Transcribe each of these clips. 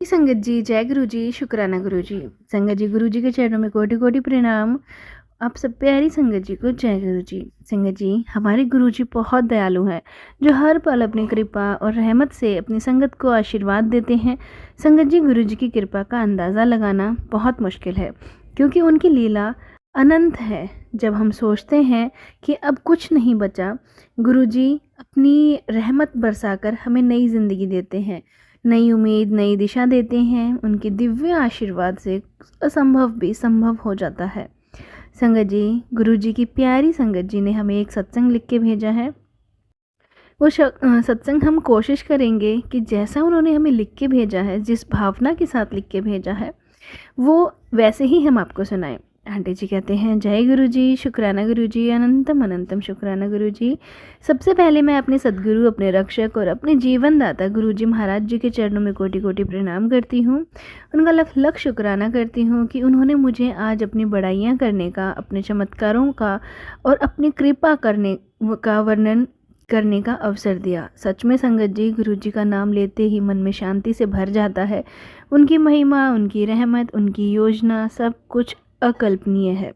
संगत जी, जय गुरु जी, शुक्राना गुरु जी। संगत जी, गुरु जी के चरणों में कोटि-कोटि प्रणाम। आप सब प्यारी संगत जी को जय गुरु जी। संगत जी, हमारे गुरु जी बहुत दयालु हैं, जो हर पल अपनी कृपा और रहमत से अपनी संगत को आशीर्वाद देते हैं। संगत जी, गुरु जी की कृपा का अंदाज़ा लगाना बहुत मुश्किल है, क्योंकि उनकी लीला अनंत है। जब हम सोचते हैं कि अब कुछ नहीं बचा, गुरु जी अपनी रहमत बरसाकर हमें नई ज़िंदगी देते हैं, नई उम्मीद, नई दिशा देते हैं। उनके दिव्य आशीर्वाद से असंभव भी संभव हो जाता है। संगत जी, गुरु जी की प्यारी संगत जी ने हमें एक सत्संग लिख के भेजा है। वो सत्संग हम कोशिश करेंगे कि जैसा उन्होंने हमें लिख के भेजा है, जिस भावना के साथ लिख के भेजा है, वो वैसे ही हम आपको सुनाएं। आंटी जी कहते हैं, जय गुरु जी, शुक्राना गुरु जी, अनंतम अनंतम शुक्राना गुरु जी। सबसे पहले मैं अपने सद्गुरु, अपने रक्षक और अपने जीवन दाता गुरु जी महाराज जी के चरणों में कोटि कोटि प्रणाम करती हूँ। उनका लख लख शुक्राना करती हूँ कि उन्होंने मुझे आज अपनी बड़ाइयाँ करने का, अपने चमत्कारों का और अपनी कृपा करने का वर्णन करने का अवसर दिया। सच में संगत जी, गुरु जी का नाम लेते ही मन में शांति से भर जाता है। उनकी महिमा, उनकी रहमत, उनकी योजना सब कुछ अकल्पनीय है।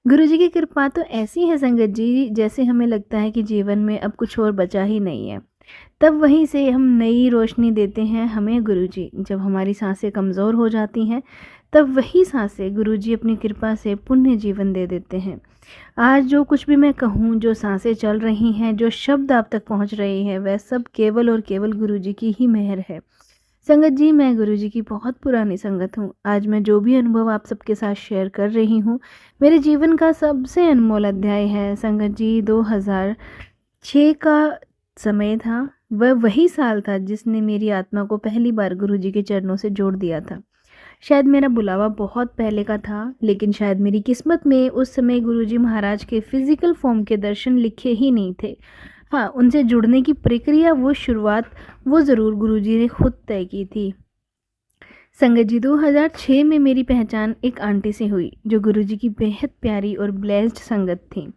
गुरु जी की कृपा तो ऐसी है संगत जी, जैसे हमें लगता है कि जीवन में अब कुछ और बचा ही नहीं है। तब वहीं से हम नई रोशनी देते हैं हमें गुरु जी। जब हमारी सांसें कमज़ोर हो जाती हैं, तब वही सांसें गुरु जी अपनी कृपा से पुण्य जीवन दे देते हैं। आज जो कुछ भी मैं कहूँ, जो सांसें चल रही हैं, जो शब्द आप तक पहुँच रहे हैं, वह सब केवल और केवल गुरु जी की ही मेहर है। संगत जी, मैं गुरु जी की बहुत पुरानी संगत हूँ। आज मैं जो भी अनुभव आप सबके साथ शेयर कर रही हूँ, मेरे जीवन का सबसे अनमोल अध्याय है। संगत जी, 2006 का समय था। वह वही साल था जिसने मेरी आत्मा को पहली बार गुरु जी के चरणों से जोड़ दिया था। शायद मेरा बुलावा बहुत पहले का था, लेकिन शायद मेरी किस्मत में उस समय गुरु जी महाराज के फिजिकल फॉर्म के दर्शन लिखे ही नहीं थे। हाँ, उनसे जुड़ने की प्रक्रिया, वो शुरुआत, वो ज़रूर गुरुजी ने खुद तय की थी। संगत जी, 2006 में मेरी पहचान एक आंटी से हुई, जो गुरुजी की बेहद प्यारी और ब्लेस्ड संगत थी।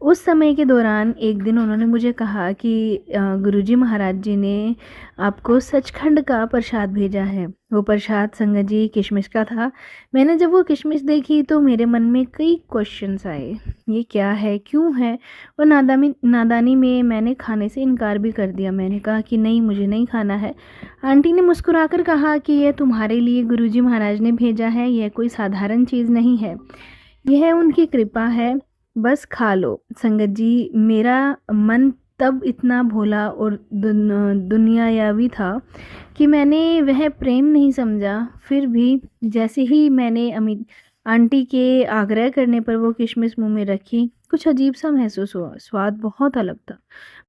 उस समय के दौरान एक दिन उन्होंने मुझे कहा कि गुरुजी महाराज जी ने आपको सचखंड का प्रसाद भेजा है। वो प्रसाद संगत जी किशमिश का था। मैंने जब वो किशमिश देखी तो मेरे मन में कई क्वेश्चंस आए। ये क्या है, क्यों है? और नादानी में मैंने खाने से इनकार भी कर दिया। मैंने कहा कि नहीं, मुझे नहीं खाना है। आंटी ने मुस्कुराकर कहा कि यह तुम्हारे लिए गुरुजी महाराज ने भेजा है, यह कोई साधारण चीज़ नहीं है, यह उनकी कृपा है, बस खा लो। संगत जी, मेरा मन तब इतना भोला और दुनियावी था कि मैंने वह प्रेम नहीं समझा। फिर भी जैसे ही मैंने आंटी के आग्रह करने पर वो किशमिश मुंह में रखी, कुछ अजीब सा महसूस हुआ। स्वाद बहुत अलग था,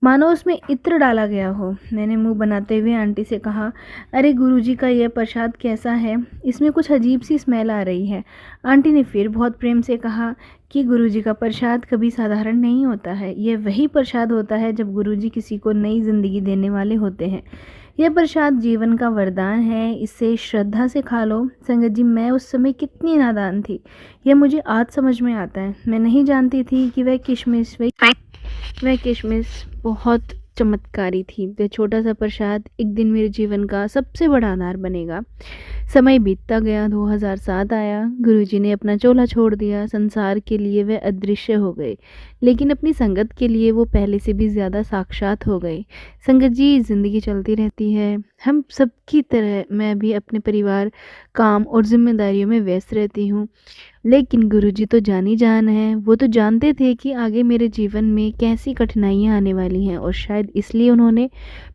मानो उसमें इत्र डाला गया हो। मैंने मुंह बनाते हुए आंटी से कहा, अरे गुरुजी का यह प्रसाद कैसा है? इसमें कुछ अजीब सी स्मेल आ रही है। आंटी ने फिर बहुत प्रेम से कहा कि गुरुजी का प्रसाद कभी साधारण नहीं होता है। यह वही प्रसाद होता है जब गुरुजी किसी को नई जिंदगी देने वाले होते हैं। यह प्रसाद जीवन का वरदान है, इसे श्रद्धा से खा लो। संगत जी, मैं उस समय कितनी नादान थी, यह मुझे आज समझ में आता है। मैं नहीं जानती थी कि वह किशमिश बहुत चमत्कारी थी। वह छोटा सा प्रसाद एक दिन मेरे जीवन का सबसे बड़ा आधार बनेगा। समय बीतता गया, 2007 आया। गुरुजी ने अपना चोला छोड़ दिया। संसार के लिए वह अदृश्य हो गए, लेकिन अपनी संगत के लिए वो पहले से भी ज़्यादा साक्षात हो गए। संगत जी, ज़िंदगी चलती रहती है। हम सबकी तरह मैं भी अपने परिवार, काम और जिम्मेदारियों में व्यस्त रहती हूँ, लेकिन गुरुजी तो जानी जान है। वो तो जानते थे कि आगे मेरे जीवन में कैसी कठिनाइयाँ आने वाली हैं, और शायद इसलिए उन्होंने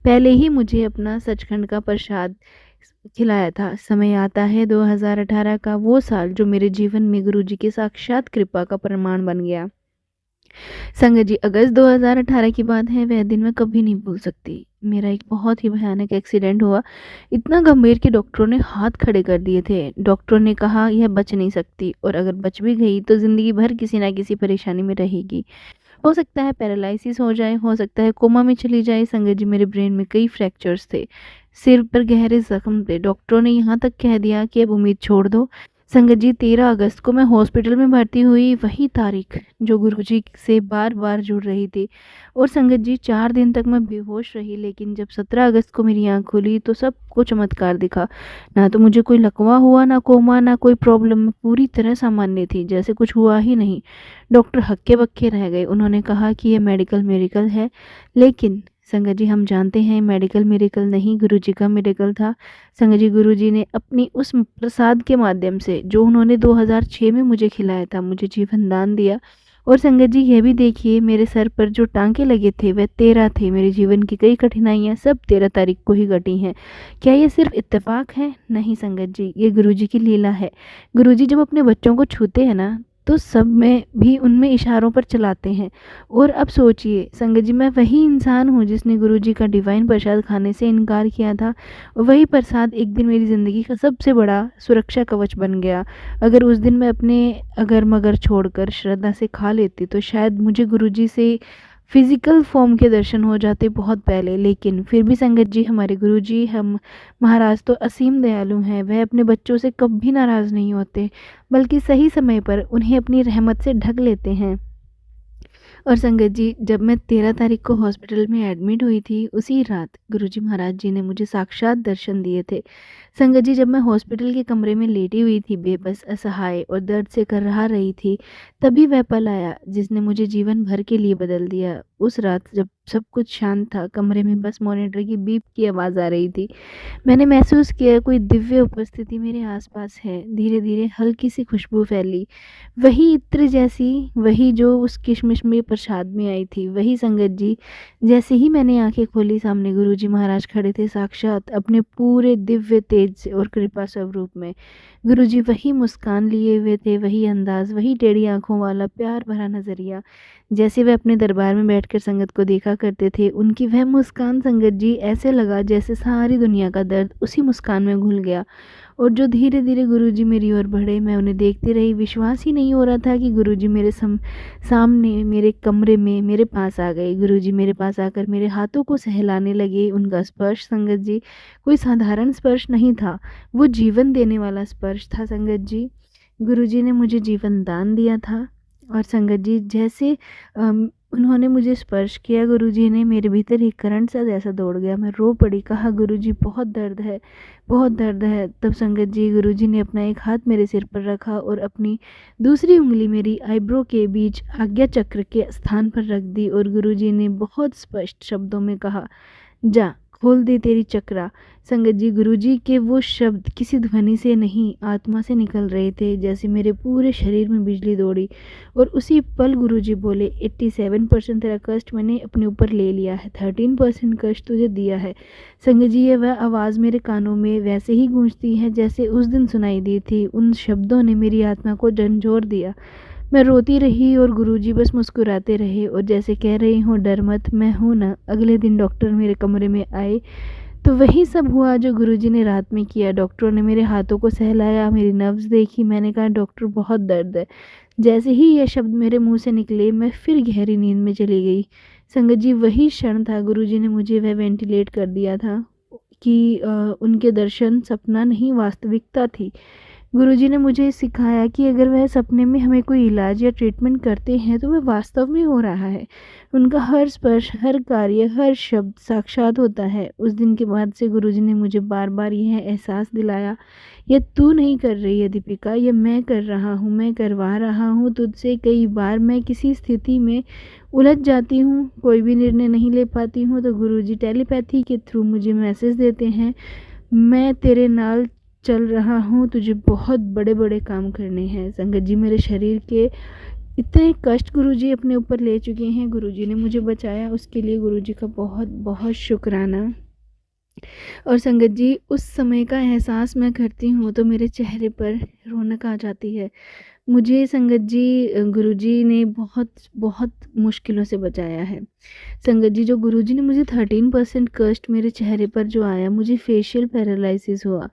पहले ही मुझे अपना सचखंड का प्रसाद खिलाया था। समय आता है 2018 का, वो साल जो मेरे जीवन में गुरुजी की साक्षात कृपा का प्रमाण बन गया। संगत जी, अगस्त 2018 की बात है। वह दिन मैं कभी नहीं भूल सकती। मेरा एक बहुत ही भयानक एक्सीडेंट हुआ, इतना गंभीर कि डॉक्टरों ने हाथ खड़े कर दिए थे। डॉक्टरों ने कहा यह बच नहीं सकती, और अगर बच भी गई तो ज़िंदगी भर किसी ना किसी परेशानी में रहेगी। हो सकता है पैरालिसिस हो जाए, हो सकता है कोमा में चली जाए। संगत जी, मेरे ब्रेन में कई फ्रैक्चर्स थे, सिर पर गहरे जख्म थे। डॉक्टरों ने यहाँ तक कह दिया कि अब उम्मीद छोड़ दो। संगत जी 13 अगस्त को मैं हॉस्पिटल में भर्ती हुई, वही तारीख जो गुरुजी से बार-बार जुड़ रही थी। और संगत जी 4 दिन तक मैं बेहोश रही, लेकिन जब 17 अगस्त को मेरी आँख खुली तो सब कुछ चमत्कार दिखा। ना तो मुझे कोई लकवा हुआ, ना कोमा, ना कोई प्रॉब्लम। मैं पूरी तरह सामान्य थी, जैसे कुछ हुआ ही नहीं। डॉक्टर हक्के-बक्के रह गए। उन्होंने कहा कि ये मेडिकल मिरेकल है, लेकिन संगत जी हम जानते हैं मेडिकल मिरेकल नहीं, गुरुजी का मिरेकल था। संगत जी गुरुजी ने अपनी उस प्रसाद के माध्यम से, जो उन्होंने 2006 में मुझे खिलाया था, मुझे जीवन दान दिया। और संगत जी यह भी देखिए, मेरे सर पर जो टाँके लगे थे वह 13 थे। मेरे जीवन की कई कठिनाइयाँ सब 13 तारीख को ही घटी हैं। क्या ये सिर्फ इत्तेफाक है? नहीं संगत जी, ये गुरुजी की लीला है। गुरुजी जब अपने बच्चों को छूते हैं ना, तो सब में भी उनमें इशारों पर चलाते हैं। और अब सोचिए संगत जी, मैं वही इंसान हूँ जिसने गुरुजी का डिवाइन प्रसाद खाने से इनकार किया था। और वही प्रसाद एक दिन मेरी ज़िंदगी का सबसे बड़ा सुरक्षा कवच बन गया। अगर उस दिन मैं अपने अगर मगर छोड़कर श्रद्धा से खा लेती, तो शायद मुझे गुरुजी से फिज़िकल फॉर्म के दर्शन हो जाते बहुत पहले। लेकिन फिर भी संगत जी, हमारे गुरुजी हम महाराज तो असीम दयालु हैं। वह अपने बच्चों से कभी नाराज़ नहीं होते, बल्कि सही समय पर उन्हें अपनी रहमत से ढक लेते हैं। और संगत जी जब मैं 13 तारीख को हॉस्पिटल में एडमिट हुई थी, उसी रात गुरुजी महाराज जी ने मुझे साक्षात दर्शन दिए थे। संगत जी जब मैं हॉस्पिटल के कमरे में लेटी हुई थी, बेबस, असहाय और दर्द से कराह रही थी, तभी वह पल आया जिसने मुझे जीवन भर के लिए बदल दिया। उस रात जब सब कुछ शांत था, कमरे में बस मॉनिटर की बीप की आवाज़ आ रही थी, मैंने महसूस किया कोई दिव्य उपस्थिति मेरे आसपास है। धीरे धीरे हल्की सी खुशबू फैली, वही इत्र जैसी, वही जो उस किशमिश में प्रसाद में आई थी। वही संगत जी, जैसे ही मैंने आंखें खोली, सामने गुरुजी महाराज खड़े थे, साक्षात अपने पूरे दिव्य तेज से और कृपा स्वरूप में। गुरुजी वही मुस्कान लिए हुए थे, वही अंदाज, वही टेढ़ी आंखों वाला प्यार भरा नजरिया, जैसे वे अपने दरबार में बैठकर संगत को देखा करते थे। उनकी वह मुस्कान संगत जी, ऐसे लगा जैसे सारी दुनिया का दर्द उसी मुस्कान में घुल गया। और जो धीरे धीरे गुरुजी मेरी ओर बढ़े, मैं उन्हें देखती रही। विश्वास ही नहीं हो रहा था कि गुरुजी मेरे सामने मेरे कमरे में मेरे पास आ गए। गुरुजी मेरे पास आकर मेरे हाथों को सहलाने लगे। उनका स्पर्श संगत जी कोई साधारण स्पर्श नहीं था, वो जीवन देने वाला स्पर्श था। संगत जी गुरुजी ने मुझे जीवन दान दिया था। और संगत जी जैसे उन्होंने मुझे स्पर्श किया, गुरुजी ने, मेरे भीतर एक करंट सा जैसा दौड़ गया। मैं रो पड़ी, कहा गुरुजी बहुत दर्द है, बहुत दर्द है। तब संगत जी गुरुजी ने अपना एक हाथ मेरे सिर पर रखा और अपनी दूसरी उंगली मेरी आईब्रो के बीच आज्ञा चक्र के स्थान पर रख दी। और गुरुजी ने बहुत स्पष्ट शब्दों में कहा, जा खोल दे तेरी चक्रा। संगत जी गुरुजी के वो शब्द किसी ध्वनि से नहीं, आत्मा से निकल रहे थे। जैसे मेरे पूरे शरीर में बिजली दौड़ी। और उसी पल गुरुजी बोले, 87% तेरा कष्ट मैंने अपने ऊपर ले लिया है, 13% कष्ट तुझे दिया है। संगत जी ये वह आवाज़ मेरे कानों में वैसे ही गूंजती है जैसे उस दिन सुनाई दी थी। उन शब्दों ने मेरी आत्मा को झंझोर दिया। मैं रोती रही और गुरुजी बस मुस्कुराते रहे और जैसे कह रही हूँ, डर मत, मैं हूँ ना। अगले दिन डॉक्टर मेरे कमरे में आए तो वही सब हुआ जो गुरुजी ने रात में किया। डॉक्टरों ने मेरे हाथों को सहलाया, मेरी नब्ज़ देखी। मैंने कहा, डॉक्टर बहुत दर्द है। जैसे ही ये शब्द मेरे मुंह से निकले, मैं फिर गहरी नींद में चली गई। संगत जी वही क्षण था, गुरुजी ने मुझे वह वेंटिलेट कर दिया था कि उनके दर्शन सपना नहीं, वास्तविकता थी। गुरुजी ने मुझे सिखाया कि अगर वह सपने में हमें कोई इलाज या ट्रीटमेंट करते हैं तो वह वास्तव में हो रहा है। उनका हर स्पर्श, हर कार्य, हर शब्द साक्षात होता है। उस दिन के बाद से गुरुजी ने मुझे बार बार यह एहसास दिलाया, यह तू नहीं कर रही है दीपिका, यह मैं कर रहा हूँ, मैं करवा रहा हूँ तुझसे। कई बार मैं किसी स्थिति में उलझ जाती हूँ, कोई भी निर्णय नहीं ले पाती हूँ, तो गुरुजी टेलीपैथी के थ्रू मुझे मैसेज देते हैं, मैं तेरे नाल चल रहा हूँ, तुझे बहुत बड़े बड़े काम करने हैं। संगत जी मेरे शरीर के इतने कष्ट गुरुजी अपने ऊपर ले चुके हैं, गुरुजी ने मुझे बचाया, उसके लिए गुरुजी का बहुत बहुत शुक्राना। और संगत जी उस समय का एहसास मैं करती हूँ तो मेरे चेहरे पर रौनक आ जाती है। मुझे संगत जी गुरुजी ने बहुत बहुत मुश्किलों से बचाया है। संगत जी जो गुरुजी ने मुझे 13% कष्ट मेरे चेहरे पर जो आया, मुझे फेशियल पैरालिसिस हुआ,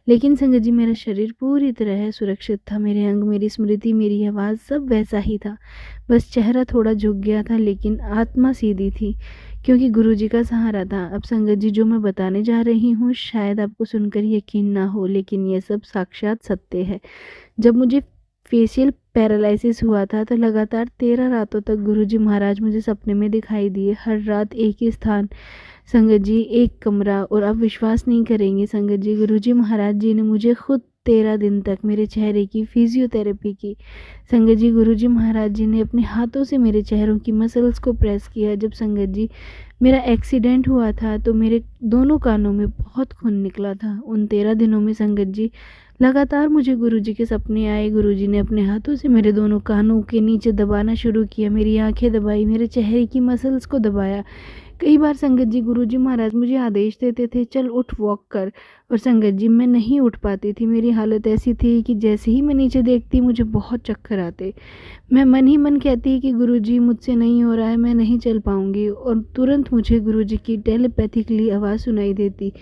लेकिन संगत जी मेरा शरीर पूरी तरह सुरक्षित था। मेरे अंग, मेरी स्मृति, मेरी आवाज़ सब वैसा ही था, बस चेहरा थोड़ा झुक गया था, लेकिन आत्मा सीधी थी। क्योंकि गुरुजी का सहारा था। अब संगत जी, जो मैं बताने जा रही हूँ शायद आपको सुनकर यकीन ना हो, लेकिन ये सब साक्षात सत्य है। जब मुझे फेशियल पैरालिसिस हुआ था तो लगातार 13 रातों तक गुरुजी महाराज मुझे सपने में दिखाई दिए। हर रात एक ही स्थान, संगत जी, एक कमरा, और आप विश्वास नहीं करेंगे संगत जी, गुरुजी महाराज जी ने मुझे खुद 13 दिन तक मेरे चेहरे की फिजियोथेरेपी की। संगत जी, गुरुजी महाराज जी ने अपने हाथों से मेरे चेहरों की मसल्स को प्रेस किया। जब संगत जी मेरा एक्सीडेंट हुआ था तो मेरे दोनों कानों में बहुत खून निकला था। उन 13 दिनों में संगत जी लगातार मुझे गुरुजी के सपने आए। गुरुजी ने अपने हाथों से मेरे दोनों कानों के नीचे दबाना शुरू किया, मेरी आंखें दबाई, मेरे चेहरे की मसल्स को दबाया। कई बार संगत जी गुरुजी महाराज मुझे आदेश देते थे, चल उठ, वॉक कर, और संगत जी मैं नहीं उठ पाती थी। मेरी हालत ऐसी थी कि जैसे ही मैं नीचे देखती मुझे बहुत चक्कर आते। मैं मन ही मन कहती कि गुरुजी मुझसे नहीं हो रहा है, मैं नहीं चल पाऊंगी, और तुरंत मुझे गुरुजी की टेलीपैथिकली आवाज़ सुनाई देती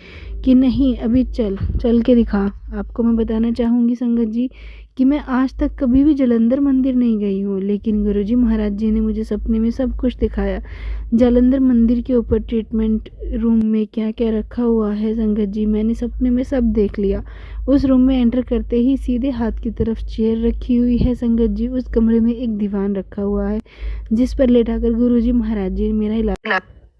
कि नहीं, अभी चल, चल के दिखा। आपको मैं बताना चाहूँगी संगत जी कि मैं आज तक कभी भी जालंधर मंदिर नहीं गई हूँ, लेकिन गुरुजी महाराज जी ने मुझे सपने में सब कुछ दिखाया। जालंधर मंदिर के ऊपर ट्रीटमेंट रूम में क्या क्या रखा हुआ है संगत जी, मैंने सपने में सब देख लिया। उस रूम में एंटर करते ही सीधे हाथ की तरफ चेयर रखी हुई है संगत जी। उस कमरे में एक दीवान रखा हुआ है जिस पर लेटाकर गुरुजी महाराज जी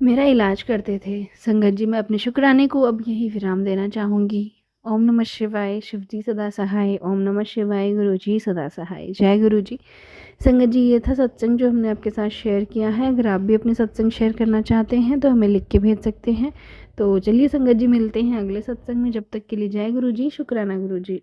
मेरा इलाज करते थे। संगत जी, मैं अपने शुक्राने को अब यही विराम देना चाहूँगी। ओम नमः शिवाय, शिव जी सदा सहाय। ओम नमः शिवाय, गुरु जी सदा सहाय। जय गुरु जी। संगत जी, ये था सत्संग जो हमने आपके साथ शेयर किया है। अगर आप भी अपने सत्संग शेयर करना चाहते हैं तो हमें लिख के भेज सकते हैं। तो चलिए संगत जी, मिलते हैं अगले सत्संग में। जब तक के लिए जय गुरु जी, शुक्राना गुरु जी।